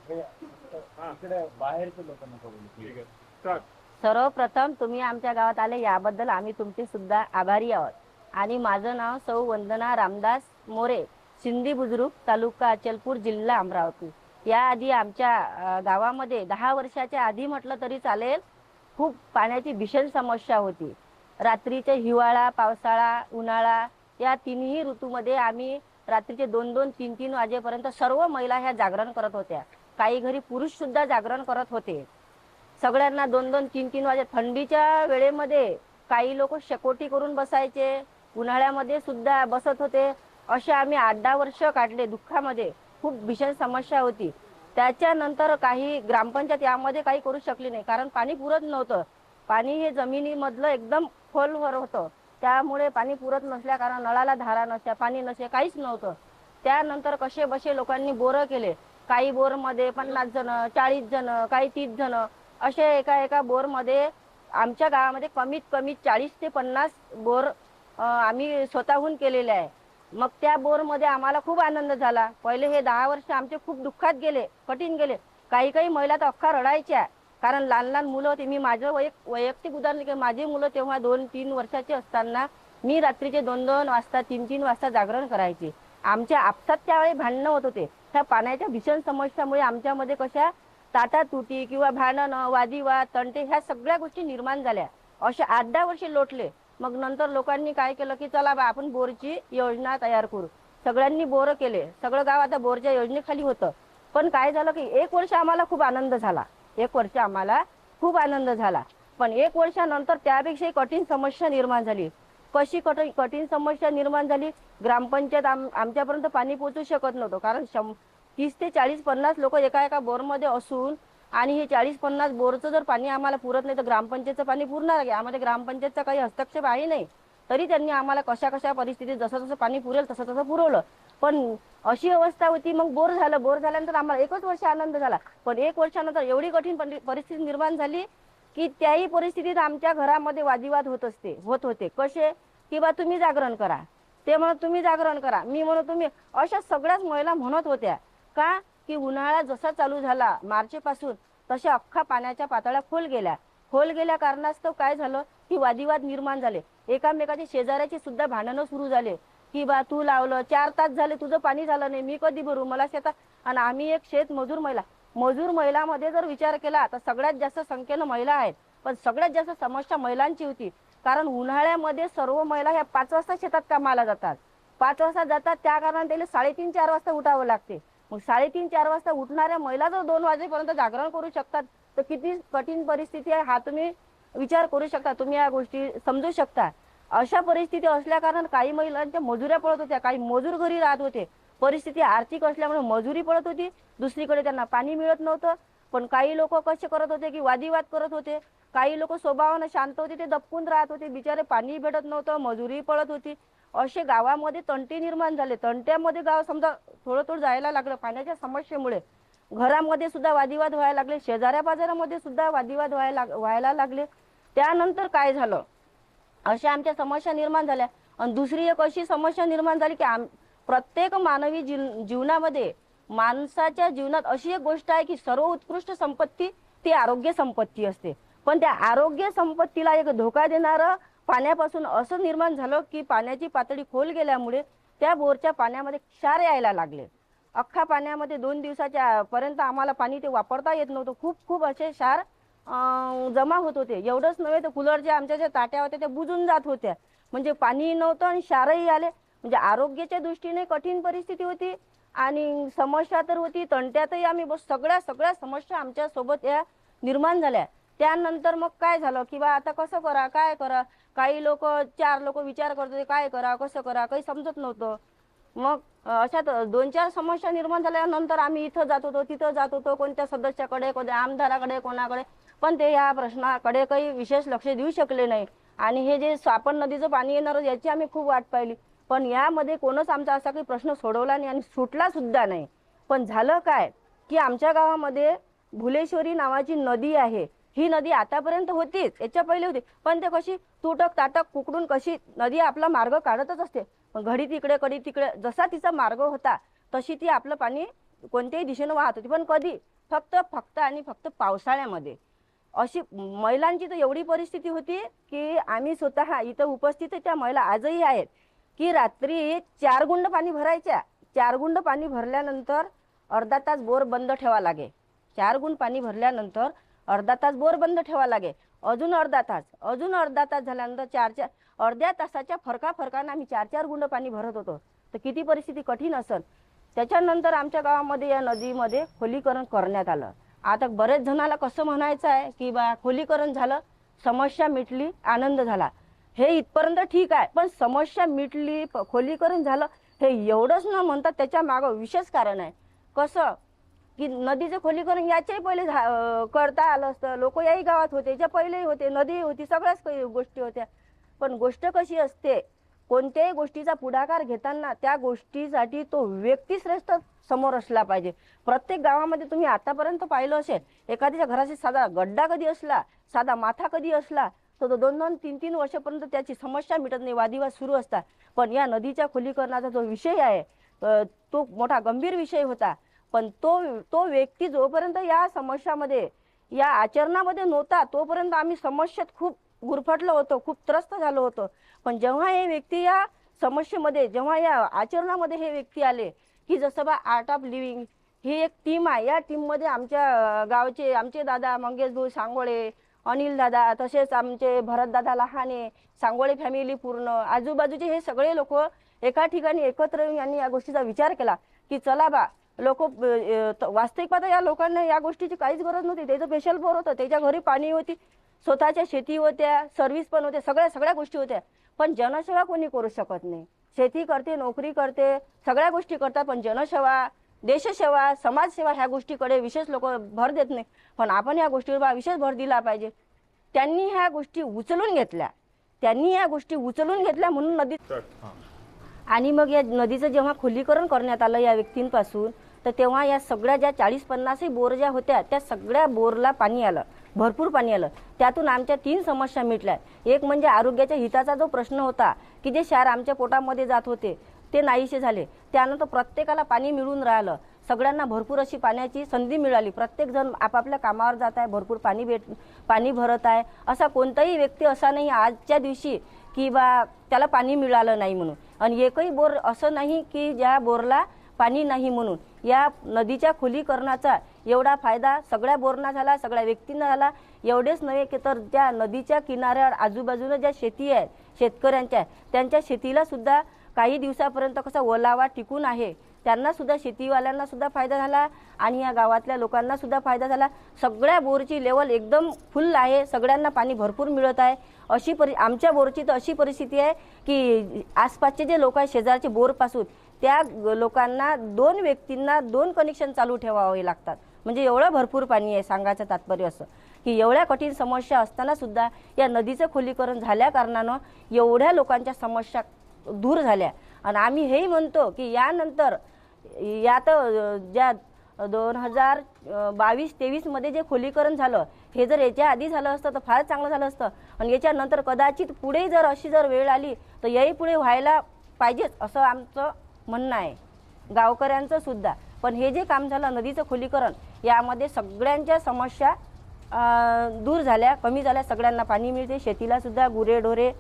इकडे बाहेरच्या लोकांना कळवलं. सर्वप्रथम तुम्ही आमच्या गावात आले याबद्दल आम्ही तुमचे सुद्धा आभारी आहोत. आणि माझं नाव सौ वंदना रामदास मोरे, सिंधी बुजुर्ग, तालुका अचलपूर, जिल्हा अमरावती. याआधी आमच्या गावामध्ये 10 वर्षाच्या आधी म्हटलं तरी चालेल, खूप पाण्याची भीषण समस्या होती. रात्रीचे हिवाळा, पावसाळा, उन्हाळा या तिन्ही ऋतूमध्ये आम्ही रात्रीचे 2-2, 3-3 वाजेपर्यंत सर्व महिला ह्या जागरण करत होत्या. काही घरी पुरुष सुद्धा जागरण करत होते. सगळ्यांना 2-2, 3-3 वाजे थंडीच्या वेळेमध्ये काही लोक शेकोटी करून बसायचे, उन्हाळ्यामध्ये सुद्धा बसत होते. असे आम्ही 8-10 वर्ष काढले दुःखामध्ये. खूप भीषण समस्या होती. त्याच्यानंतर काही ग्रामपंचायत यामध्ये काही करू शकली नाही, कारण पाणी पुरत नव्हतं. पाणी हे जमिनीमधलं एकदम खोलवर होतं, त्यामुळे पाणी पुरत नसल्या कारण नळाला धारा नसल्या, पाणी नसे, काहीच नव्हतं. त्यानंतर कसे बसे लोकांनी बोर केले. काही बोरमध्ये 50 जण, 40 जण, काही 30 जण असे एका एका बोरमध्ये. आमच्या गावामध्ये कमीत कमी 40 ते 50 बोर आम्ही स्वतःहून केलेले आहे. मग त्या बोरमध्ये आम्हाला खूप आनंद झाला. पहिले हे 10 वर्ष आमचे खूप दुःखात गेले, कठीण गेले. काही काही महिला तर अख्खा रडायच्या, कारण लहान लहान मुलं होती. मी माझं वैयक्तिक उदाहरण की माझी मुलं तेव्हा 2-3 वर्षाची असताना मी रात्रीचे 2-2 वाजता, 3-3 वाजता जागरण करायचे. आमच्या आपसात त्यावेळी भांडणं होत होते. त्या पाण्याच्या भीषण समस्यामुळे आमच्यामध्ये कशा ताटातुटी किंवा भांडणं, वादीवाद, तंटे ह्या सगळ्या गोष्टी निर्माण झाल्या. असे 8-10 वर्षे लोटले. मग नंतर लोकांनी काय केलं की चला बा आपण बोरची योजना तयार करू. सगळ्यांनी बोर केले. सगळं गाव आता बोरच्या योजनेखाली होतं. पण काय झालं की 1 वर्ष आम्हाला खूप आनंद झाला. 1 वर्ष आम्हाला खूप आनंद झाला. पण 1 वर्षानंतर त्यापेक्षाही कठीण समस्या निर्माण झाली. कशी कठीण समस्या निर्माण झाली? ग्रामपंचायत आमच्यापर्यंत पाणी पोहोचू शकत नव्हतं, कारण 30 ते 40-50 लोक एका एका बोरमध्ये असून आणि हे 40-50 बोरचं जर पाणी आम्हाला पुरत नाही तर ग्रामपंचायतचं पाणी पुरणार आहे? यामध्ये ग्रामपंचायतचा काही हस्तक्षेप आहे नाही. तरी त्यांनी आम्हाला कशा कशा परिस्थितीत जसं जसं पाणी पुरेल तसं तसं पुरवलं. पण अशी अवस्था होती. मग बोर झालं. बोर झाल्यानंतर आम्हाला 1च वर्ष आनंद झाला. पण 1 वर्षानंतर एवढी कठीण परिस्थिती निर्माण झाली की त्याही परिस्थितीत आमच्या घरामध्ये वादविवाद होत होते. कसे? की बा तुम्ही जागरण करा, ते म्हणत तुम्ही जागरण करा, मी म्हणत तुम्ही. अशा सगळ्याच महिला म्हणत होत्या. का? की उन्हाळा जसा चालू झाला मार्चपासून तशा अख्खा पाण्याच्या पातळ्या खोल गेल्या कारणास्तव काय झालं की वादविवाद निर्माण झाले. एकामेकाचे शेजाऱ्याचे सुद्धा भांडणं सुरू झाले की बा तू लावलं, 4 तास झाले तुझं पाणी झालं नाही, मी कधी भरू, मला शेतात. आणि आम्ही एक शेत मजूर महिलामध्ये जर विचार केला तर सगळ्यात जास्त संख्येनं महिला आहेत. पण सगळ्यात जास्त समस्या महिलांची होती, कारण उन्हाळ्यामध्ये सर्व महिला ह्या 5 वाजता शेतात कामाला जातात. 5 वाजता जातात, त्या कारणाने त्याला 3:30-4 वाजता उठावं लागते. मग 3:30-4 वाजता उठणाऱ्या महिला जर 2 वाजेपर्यंत जागरण करू शकतात तर किती कठीण परिस्थिती आहे हा तुम्ही विचार करू शकता. तुम्ही या गोष्टी समजू शकता. अशा परिस्थिती असल्या कारण काही महिलांच्या मजुऱ्या पडत होत्या, काही मजूर घरी राहत होते. परिस्थिती आर्थिक असल्यामुळे मजुरी पडत होती. दुसरीकडे त्यांना पाणी मिळत नव्हतं. पण काही लोक कसे करत होते की वादविवाद करत होते. काही लोक स्वभावाने शांत होते, ते दबकून राहत होते. बिचारे पाणी भेटत नव्हतं, मजुरी पडत होती. असे गावामध्ये तंटे निर्माण झाले. तंट्यामध्ये गाव समजा थोडं थोडं जायला लागलं पाण्याच्या समस्येमुळे. घरामध्ये सुद्धा वादविवाद व्हायला लागले, शेजाऱ्या पाजाऱ्यामध्ये सुद्धा वादविवाद व्हायला लागले. त्यानंतर काय झालं, अशा आमच्या समस्या निर्माण झाल्या. आणि दुसरी एक अशी समस्या निर्माण झाली की प्रत्येक मानवी जीवनामध्ये, माणसाच्या जीवनात अशी एक गोष्ट आहे की सर्व उत्कृष्ट संपत्ती ती आरोग्य संपत्ती असते. पण त्या आरोग्य संपत्तीला एक धोका देणारं पाण्यापासून असं निर्माण झालं की पाण्याची पातळी खोल गेल्यामुळे त्या बोरच्या पाण्यामध्ये क्षार यायला लागले. अख्खा पाण्यामध्ये 2 दिवसाच्या पर्यंत आम्हाला पाणी ते वापरता येत नव्हतं. खूप खूप असे क्षार जमा होत होते. एवढंच नव्हे तर कूलरच्या आमच्या ज्या ताट्या होत्या त्या बुजून जात होत्या. म्हणजे पाणी नव्हतं आणि क्षारही आले. म्हणजे आरोग्याच्या दृष्टीने कठीण परिस्थिती होती. आणि समस्या तर होती, तंट्यातही आम्ही सगळ्या सगळ्या समस्या आमच्या सोबत या निर्माण झाल्या. त्यानंतर मग काय झालं की बा आता कसं करा, काय करा. काही लोक, 4 लोक विचार करत होते काय करा कसं करा, काही समजत नव्हतं. मग अशात 2-4 समस्या निर्माण झाल्यानंतर आम्ही इथं जात होतो, तिथं जात होतो, कोणत्या सदस्याकडे, कोणत्या आमदाराकडे, कोणाकडे. पण ते या प्रश्नाकडे काही विशेष लक्ष देऊ शकले नाही. आणि हे जे स्वापन नदीचं पाणी येणार याची आम्ही खूप वाट पाहिली. पण यामध्ये कोणच आमचा असा काही प्रश्न सोडवला नाही आणि सुटला सुद्धा नाही. पण झालं काय की आमच्या गावामध्ये भुलेश्वरी नावाची नदी आहे. ही नदी आतापर्यंत होतीच, याच्या पहिले होती, पण ते कशी तुटक ताटक कुकडून कशी नदी आपला मार्ग काढतच असते. घडी तिकडे कडी तिकडे, जसा तिचा मार्ग होता तशी ती आपलं पाणी कोणत्याही दिशेनं वाहत होती, पण कधी फक्त आणि फक्त पावसाळ्यामध्ये. अशी महिलांची तर एवढी परिस्थिती होती की आम्ही स्वतः इथं उपस्थित त्या महिला आजही आहेत की रात्री 4 गुंड पाणी भरायच्या. 4 गुंड पाणी भरल्यानंतर अर्धा तास बोर बंद ठेवा लागे. 4 गुंड पाणी भरल्यानंतर अर्धा तास बोर बंद ठेवा लागे. अजून अर्धा तास झाल्यानंतर अर्ध्या तासाच्या फरकानं आम्ही 4 गुंड पाणी भरत होतो. तर किती परिस्थिती कठीण असेल. त्याच्यानंतर आमच्या गावामध्ये या नदीमध्ये खोलीकरण करण्यात आलं. आता बरेच जणाला कसं म्हणायचं आहे की बा खोलीकरण झालं, समस्या मिटली, आनंद झाला. हे इथपर्यंत ठीक आहे, पण समस्या मिटली, खोलीकरण झालं हे एवढंच न म्हणतात, त्याच्या मागं विशेष कारण आहे. कसं की नदीचं खोलीकरण याच्याही पहिले करता आलं असतं. लोक याही गावात होते, याच्या पहिलेही होते, नदी होती, सगळ्याच काही गोष्टी होत्या. पण गोष्ट कशी असते, कोणत्याही गोष्टीचा पुढाकार घेताना त्या गोष्टीसाठी तो व्यक्ती श्रेष्ठ समोर असला पाहिजे. प्रत्येक गावामध्ये तुम्ही आतापर्यंत पाहिलं असेल, एखाद्याच्या घराशी साधा गड्डा कधी असला, साधा माथा कधी असला, तर तो 2-2, 3-3 वर्षापर्यंत त्याची समस्या मिटत नाही, वादिवाद सुरू असतात. पण या खोलीकरणाचा जो विषय आहे तो मोठा गंभीर विषय होता. पण तो व्यक्ती जोपर्यंत या समस्यामध्ये, या आचरणामध्ये नव्हता, तोपर्यंत आम्ही समस्येत खूप गुरफटलो होतो, खूप त्रस्त झालो होतो. पण जेव्हा हे व्यक्ती या समस्येमध्ये, जेव्हा या आचरणामध्ये हे व्यक्ती आले की जसं बा आर्ट ऑफ लिव्हिंग ही एक टीम आहे. या टीममध्ये आमच्या गावचे आमचे दादा मंगेश भाऊ सांगोळे, अनिल दादा, तसेच आमचे भरत दादा लहाने, सांगोळे फॅमिली पूर्ण, आजूबाजूचे हे सगळे लोक एका ठिकाणी एकत्र येऊन यांनी या गोष्टीचा विचार केला की चला बा लोक, वास्तविक पाहता या लोकांना या गोष्टीची काहीच गरज नव्हती. त्याचं स्पेशल बोर होतं, त्याच्या घरी पाणी होती, स्वतःच्या शेती होत्या, सर्व्हिस पण होते, सगळ्या गोष्टी होत्या. पण जनसेवा कोणी करू शकत नाही. शेती करते, नोकरी करते, सगळ्या गोष्टी करतात, पण जनसेवा, देशसेवा, समाजसेवा ह्या गोष्टीकडे विशेष लोक भर देत नाही. पण आपण या गोष्टीवर विशेष भर दिला पाहिजे. त्यांनी ह्या गोष्टी उचलून घेतल्या म्हणून नदी. आणि मग या नदीचं जेव्हा खोलीकरण करण्यात आलं या व्यक्तींपासून, तर तेव्हा या सगळ्या ज्या 40-50 बोर ज्या होत्या त्या सगळ्या बोरला पाणी आलं, भरपूर पाणी आलं. त्यातून आमच्या 3 समस्या मिटल्या. एक म्हणजे आरोग्याच्या हिताचा जो प्रश्न होता की जे क्षार आमच्या पोटामध्ये जात होते ते नाहीसे झाले. त्यानंतर प्रत्येकाला पाणी मिळून राहिलं, सगळ्यांना भरपूर अशी पाण्याची संधी मिळाली. प्रत्येकजण आपापल्या कामावर जात आहे, भरपूर पाणी भरत आहे. असा कोणताही व्यक्ती असा नाही आजच्या दिवशी की बा त्याला पाणी मिळालं नाही म्हणून. आणि एकही बोर असं नाही की ज्या बोरला पाणी नाही म्हणून. या नदीच्या खोलीकरणाचा एवढा फायदा सगळ्या बोरना झाला, सगळ्या व्यक्तींना झाला. एवढेच नव्हे की तर त्या नदीच्या किनाऱ्यावर आजूबाजूला ज्या शेती आहेत शेतकऱ्यांच्या, त्यांच्या शेतीला सुद्धा काही दिवसापर्यंत कसा ओलावा टिकून आहे, त्यांना सुद्धा, शेतीवाल्यांना सुद्धा फायदा झाला आणि या गावातल्या लोकांना सुद्धा फायदा झाला. सगळ्या बोरची लेवल एकदम फुल आहे, सगळ्यांना पाणी भरपूर मिळत आहे. आमच्या बोरची तर अशी परिस्थिती आहे की आसपासचे जे लोक आहेत शेजारचे बोरपासून, त्या लोकांना 2 व्यक्तींना 2 कनेक्शन चालू ठेवावे लागतात. म्हणजे एवढं भरपूर पाणी आहे. सांगायचं तात्पर्य असं की एवढ्या कठीण समस्या असताना सुद्धा या नदीचं खोलीकरण झाल्या कारणानं एवढ्या लोकांच्या समस्या दूर झाल्या. आणि आम्ही हेही म्हणतो की यानंतर यात ज्या 2022-23 मध्ये जे खोलीकरण झालं, हे जर याच्या आधी झालं असतं तर फार चांगलं झालं असतं. आणि याच्यानंतर कदाचित पुढे जर अशी वेळ आली तर याही पुढे व्हायला पाहिजेच असं आमचं म्हणणं आहे, गावकऱ्यांचं सुद्धा. पण हे जे काम झालं नदीचं खोलीकरण, यामध्ये सगळ्यांच्या समस्या दूर झाल्या, कमी झाल्या. सगळ्यांना पाणी मिळते, शेतीला सुद्धा, गुरेढोरे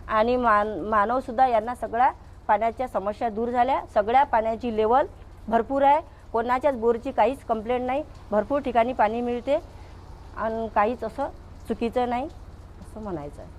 आणि मानव सुद्धा, यांना सगळ्या पाण्याच्या समस्या दूर झाल्या. सगळ्या पाण्याची लेवल भरपूर आहे, कोणाच्याच बोरची काहीच कंप्लेंट नाही, भरपूर ठिकाणी पाणी मिळते आणि काहीच असं चुकीचं नाही असं म्हणायचं आहे.